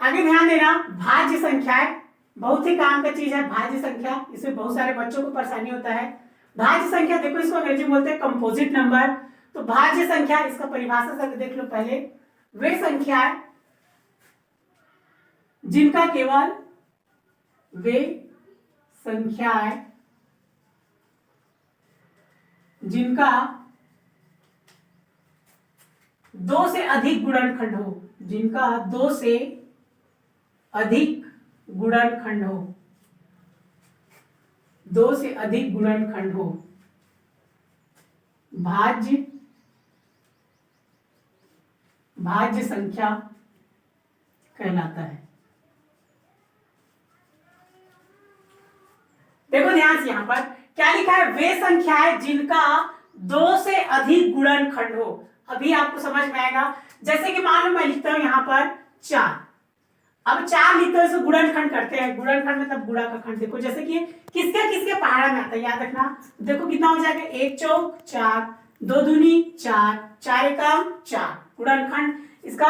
आगे ध्यान देना, भाज्य संख्या है, बहुत ही काम का चीज है भाज्य संख्या, इसमें बहुत सारे बच्चों को परेशानी होता है। भाज्य संख्या देखो, इसको अंग्रेजी में बोलते हैं कंपोजिट नंबर। तो भाज्य संख्या, इसका परिभाषा से देख लो पहले, वे संख्याएं जिनका केवल, वे संख्याएं जिनका 2 से अधिक गुणनखंड हो, जिनका 2 से अधिक गुणनखंड हो, 2 से अधिक गुणनखंड हो, भाज्य संख्या कहलाता है। देखो ध्यान से, यहां पर क्या लिखा है, वे संख्याएं जिनका 2 से अधिक गुणनखंड हो। अभी आपको समझ में आएगा, जैसे कि मान लो मैं लिखता हूं यहां पर 4, अब 4 लिखते हो, इसको गुणनखंड करते हैं, गुणनखंड मतलब गुणा का खंड। देखो जैसे कि किसके किसके पहाड़ा में आता है, याद रखना। देखो कितना हो जाएगा, 1 चौक 4, 2 दूनी 4, 4 एकम 4, गुणनखंड। इसका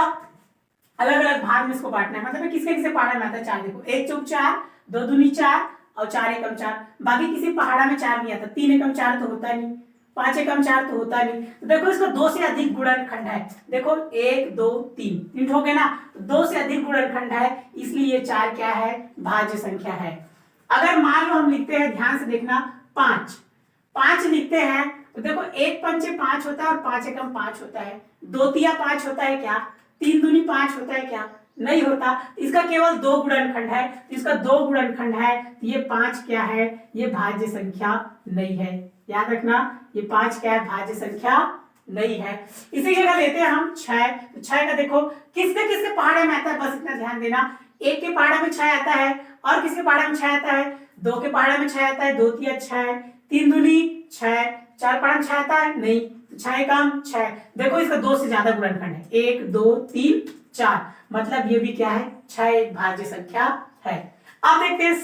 अलग अलग भाग में इसको बांटना है, मतलब किसके किसके पहाड़ा में आता है 4। देखो 1 चौक 4, 2 दूनी 4 और 4 एकम 4। बाकी किसी पहाड़ा में 4 नहीं आता, 3 एकम 4 तो होता नहीं, 5 एकम 4 तो होता नहीं। तो देखो इसका 2 से अधिक गुणनखंड है। देखो 1 2 3 हो गए ना, 2 से अधिक गुणनखंड है, इसलिए ये 4 क्या है, भाज्य संख्या है। अगर मान लो हम लिखते हैं, ध्यान से देखना, 5 लिखते हैं, तो देखो 1 पंचे 5 होता है और 5 एकम 5 होता है, 2 तिया 5 होता है क्या, 3 दूनी 5 होता है क्या, नहीं होता। इसका केवल 2 गुणनखंड है, इसका 2 गुणनखंड है, तो ये 5 क्या है, ये भाज्य संख्या नहीं है। याद रखना, ये 5 क्या है, भाज्य संख्या नहीं है। इसी जगह लेते हैं हम 6। तो 6 का देखो किसके किसके पहाड़े में आता है, बस इतना ध्यान देना। 1 के पहाड़े में 6 आता है, और किसके पहाड़े में 6 आता है, 2 के पहाड़े में 6 आता है, 2 तिया 6, 3 दूनी 6, 4 पहाड़े में 6 आता है नहीं, 6 एकम 6। देखो इसका 2 से ज्यादा गुणनखंड है, 1 2 3 4, मतलब ये भी क्या है, 6 एक भाज्य संख्या है। अब देखते हैं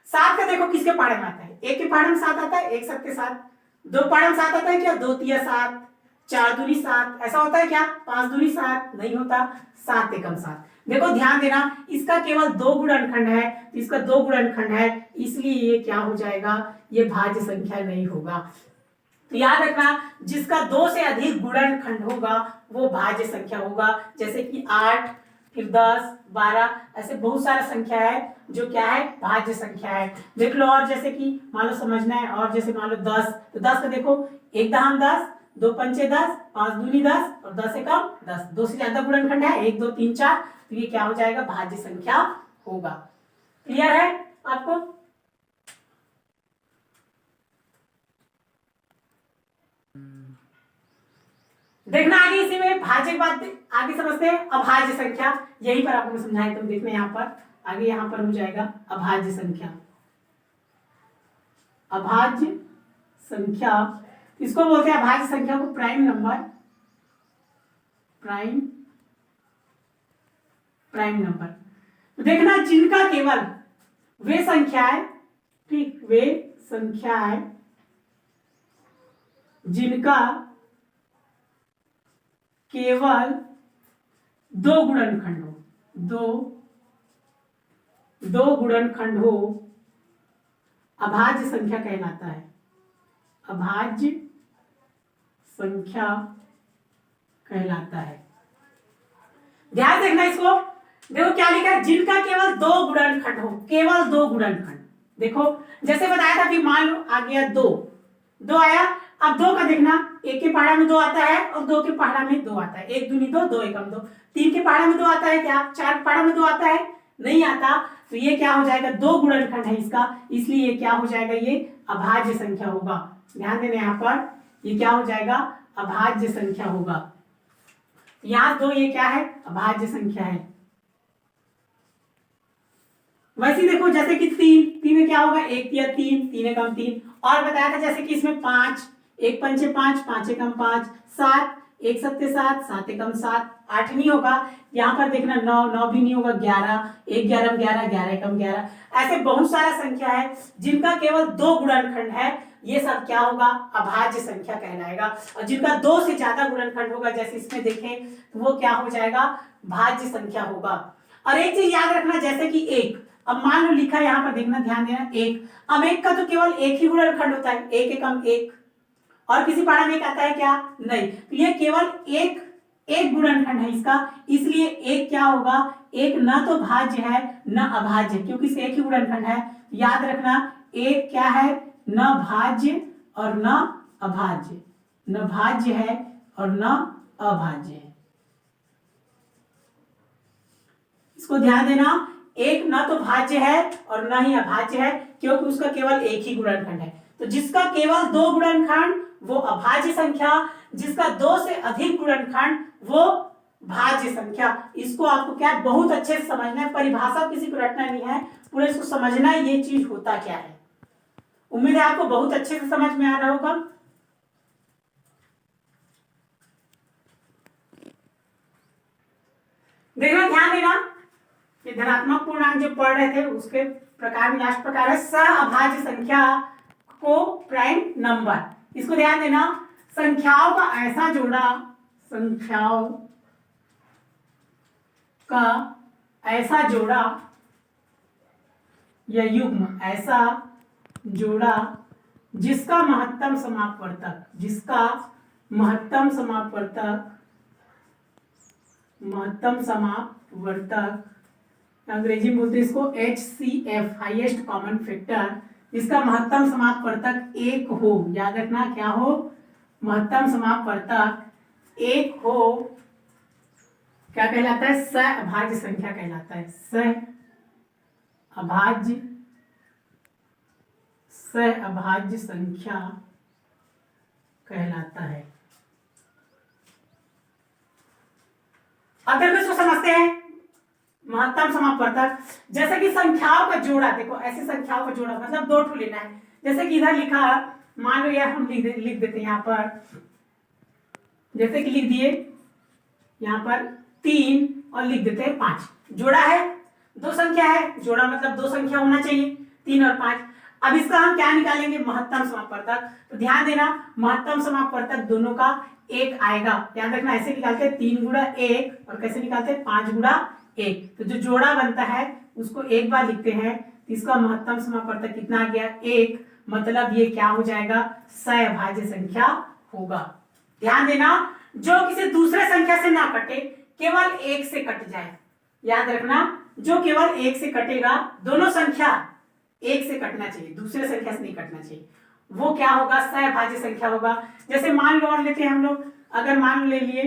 7 का देखो किसके पहाड़े में आता है, 1 के पहाड़े में 7 आता है, 1 7 के 7, 2 पहाड़े में 7 आता है क्या, 2 तिया 7, 4 दूनी 7, ऐसा होता है क्या, 5 दूनी 7 नहीं होता, 7 एकम 7। देखो ध्यान देना, इसका केवल 2 गुणनखंड है, तो इसका 2 गुणनखंड है, इसलिए ये क्या हो जाएगा, ये भाज्य संख्या नहीं होगा। तो याद रखना, जिसका 2 से अधिक गुणनखंड होगा वो भाज्य संख्या होगा। जैसे कि 8, फिर 10, 12, ऐसे बहुत सारा संख्या है जो क्या है, भाज्य संख्या है। देख लो, और जैसे कि मान लो समझना है, और जैसे मान लो 10, तो 10 का देखो 1 दहाम 10, 2 पंचे 10, 5 दूनी 10 और 10 एकम 10, 2 से ज्यादा गुणनखंड है, 1 2 3 4, तो ये क्या हो जाएगा, भाज्य संख्या होगा। क्लियर है आपको? देखना आगे, इसी में भाज्य की बात आगे समझते हैं। अभाज्य संख्या, यहीं पर आपको समझाया, तुम देखना यहाँ पर आगे, यहाँ पर हो जाएगा अभाज्य संख्या। अभाज्य संख्या इसको बोलते हैं, अभाज्य संख्या को प्राइम नंबर, प्राइम नंबर। तो देखना, जिनका केवल वे संख्याएं, ठीक, वे संख्याएं जिनका केवल 2 गुणनखंड हो, 2 गुणनखंड हो, अभाज्य संख्या कहलाता है, अभाज्य संख्या कहलाता है। ध्यान देखना इसको, देखो क्या लिखा है, जिनका केवल 2 गुणनखंड हो, केवल 2 गुणनखंड। देखो जैसे बताया था कि मान लो आ गया 2 आया, अब 2 का देखना, 1 के पहाड़ा में 2 आता है और 2 के पहाड़ा में 2 आता है, 1 दूनी 2, 2 एकम 2, 3 के पहाड़ा में 2 आता है क्या, 4 के पहाड़ा में 2 आता है, नहीं आता। तो ये क्या हो जाएगा, 2 गुणनखंड है इसका, इसलिए ये क्या हो जाएगा, ये अभाज्य संख्या होगा। ध्यान देना, यहाँ पर ये क्या हो जाएगा, अभाज्य संख्या होगा। यहाँ 2 ये क्या है, अभाज्य संख्या है। वैसे देखो जैसे कि 3 में क्या होगा, 1 तिया 3, 3 एकम 3, और बताया था जैसे कि इसमें 5, 1 पंचे 5, 5 एकम 5, 7, 1 सत्ते 7, 7 एकम 7, 8 नहीं होगा। यहाँ पर देखना 9 भी नहीं होगा, 11, 1 ग्यारह 11, 11 एकम 11, ऐसे बहुत सारा संख्या है जिनका केवल 2 गुणनखंड है, ये सब क्या होगा, अभाज्य संख्या कहलाएगा। और जिनका 2 से ज्यादा गुणनखंड होगा, जैसे इसमें देखें, तो वो क्या हो जाएगा, भाज्य संख्या होगा। और एक चीज याद रखना, जैसे कि एक, अब मान लो लिखा है यहाँ पर, देखना ध्यान देना, एक, अब एक का तो केवल एक ही गुणनखंड होता है, एक एकम एक, और किसी पारा में एक आता है क्या, नहीं, तो ये केवल एक एक गुणनखंड है इसका, इसलिए एक क्या होगा, एक न तो भाज्य है न अभाज्य, क्योंकि इसका एक ही गुणनखंड है। याद रखना एक क्या है, न भाज्य और न अभाज्य, न भाज्य है और न अभाज्य है, इसको ध्यान देना। एक न तो भाज्य है और न ही अभाज्य है, क्योंकि उसका केवल एक ही गुणनखंड है। तो जिसका केवल दो गुणनखंड वो अभाज्य संख्या, जिसका दो से अधिक गुणनखंड वो भाज्य संख्या। इसको आपको क्या बहुत अच्छे से समझना है, परिभाषा किसी को रटना नहीं है, पूरा इसको समझना है ये चीज होता क्या है। उम्मीद है आपको बहुत अच्छे से समझ में आ रहा होगा। देखना ध्यान देना, ये धनात्मक पूर्णांक जो पढ़ रहे थे उसके प्रकार में लास्ट प्रकार है सहअभाज्य संख्या को प्राइम नंबर। इसको ध्यान देना, संख्याओं का ऐसा जोड़ा, संख्याओं का ऐसा जोड़ा या युग्म, ऐसा जोड़ा जिसका महत्तम समापवर्तक, जिसका महत्तम समापवर्तक, महत्तम समापवर्तक अंग्रेजी में बोलते हैं इसको HCF, हाईएस्ट कॉमन फैक्टर, इसका महत्तम समापवर्तक एक हो। याद रखना क्या हो, महत्तम समापवर्तक एक हो, क्या कहलाता है, सहअभाज्य संख्या कहलाता है, सहअभाज्य संख्या कहलाता है। अब देखो इसको समझते हैं, महत्तम समापवर्तक, जैसे कि संख्याओं का जोड़ा, देखो ऐसे संख्याओं का जोड़ा मतलब दो ठो लेना है, जैसे कि इधर लिखा, मान लो यार हम लिख देते हैं यहाँ पर, जैसे कि लिख दिए यहाँ पर 3 और लिख देते हैं 5, जोड़ा है, दो संख्या है, जोड़ा मतलब दो संख्या होना चाहिए, 3 और 5। अब इसका हम क्या निकालेंगे, महत्तम समापवर्तक। तो ध्यान देना, महत्तम समापवर्तक दोनों का एक आएगा, याद रखना ऐसे निकालते हैं 3 गुणा 1 और कैसे निकालते हैं 5 गुणा 1। तो जो जोड़ा बनता है उसको एक बार लिखते हैं, इसका महत्तम समापवर्तक कितना आ गया, 1, मतलब ये क्या हो जाएगा, सहअभाज्य संख्या होगा। ध्यान देना, जो किसी दूसरे संख्या से ना कटे, केवल एक से कट जाए। याद रखना, जो केवल एक से कटेगा, दोनों संख्या एक से कटना चाहिए, दूसरे संख्या से नहीं कटना चाहिए, वो क्या होगा, सहअभाज्य संख्या होगा। जैसे मान लो और लेते हैं हम लोग, अगर मान लो ले लिए,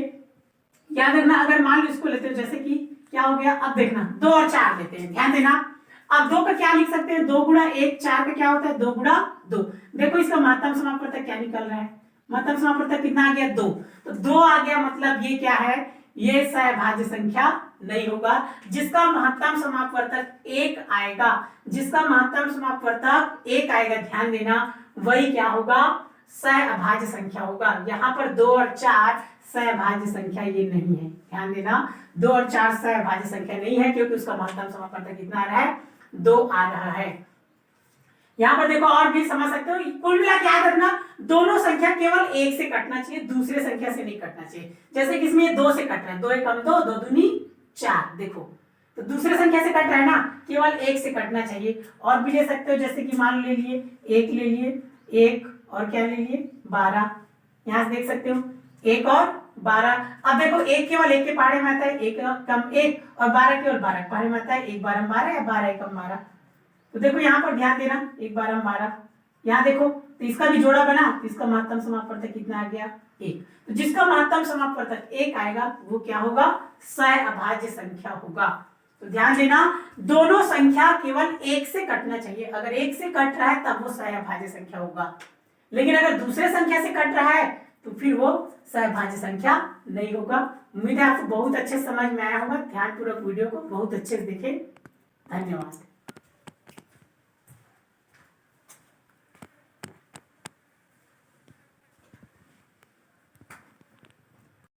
याद रखना अगर मान लो इसको लेते हो, जैसे कि क्या हो गया, अब देखना 2 और 4 लेते हैं, ध्यान देना। अब 2 का क्या लिख सकते हैं, 2 गुणा 1, 4 का क्या होता है 2 गुणा 2। देखो इसका महत्तम समापवर्तक क्या निकल रहा है, महत्तम समापवर्तक कितना आ गया, 2। तो 2 आ गया, मतलब ये क्या है, ये सहअभाज्य संख्या नहीं होगा। जिसका महत्तम समापवर्तक 1 आएगा, जिसका महत्तम समापवर्तक 1 आएगा, ध्यान देना, वही क्या होगा, सहअभाज्य संख्या होगा। यहाँ पर 2 और 4 सहअभाज्य संख्या ये नहीं है, ध्यान देना, 2 और 4 सहअभाज्य संख्या नहीं है, क्योंकि उसका महत्तम समापवर्तक कितना आ रहा है, 2 आ रहा है। यहाँ पर देखो और भी समझ सकते हो, कुल मिला के याद रखना, दोनों संख्या केवल एक से कटना चाहिए, दूसरे संख्या से नहीं कटना चाहिए। जैसे कि इसमें 2 से कट रहा है, 2 एकम 2, 2 दूनी 4, देखो तो दूसरे संख्या से कट रहा है ना, केवल एक से कटना चाहिए। और भी ले सकते हो, जैसे कि मान ले लिए 1 ले लिए, 1 और क्या ले लिए 12, यहाँ से देख सकते हो 1 और 12। अब देखो 1 केवल 1 के पहाड़े में आता है, 1 कम 1, और 12 केवल 12 के पहाड़े में आता है, 1 12 12 या 12 एकम 12। तो देखो यहाँ पर ध्यान देना, 1 12 12, यहाँ देखो तो इसका भी जोड़ा बना, तो इसका महत्तम समापवर्तक कितना आ गया, 1। तो जिसका महत्तम समापवर्तक 1 आएगा वो क्या होगा, सहअभाज्य संख्या होगा। तो ध्यान देना, दोनों संख्या केवल 1 से कटना चाहिए, अगर 1 से कट रहा है तब वो सहअभाज्य संख्या होगा, लेकिन अगर दूसरे संख्या से कट रहा है तो फिर वो सहअभाज्य संख्या नहीं होगा। उम्मीद है आपको बहुत अच्छे समझ में आया होगा, ध्यानपूर्वक वीडियो को बहुत अच्छे से देखें, धन्यवाद।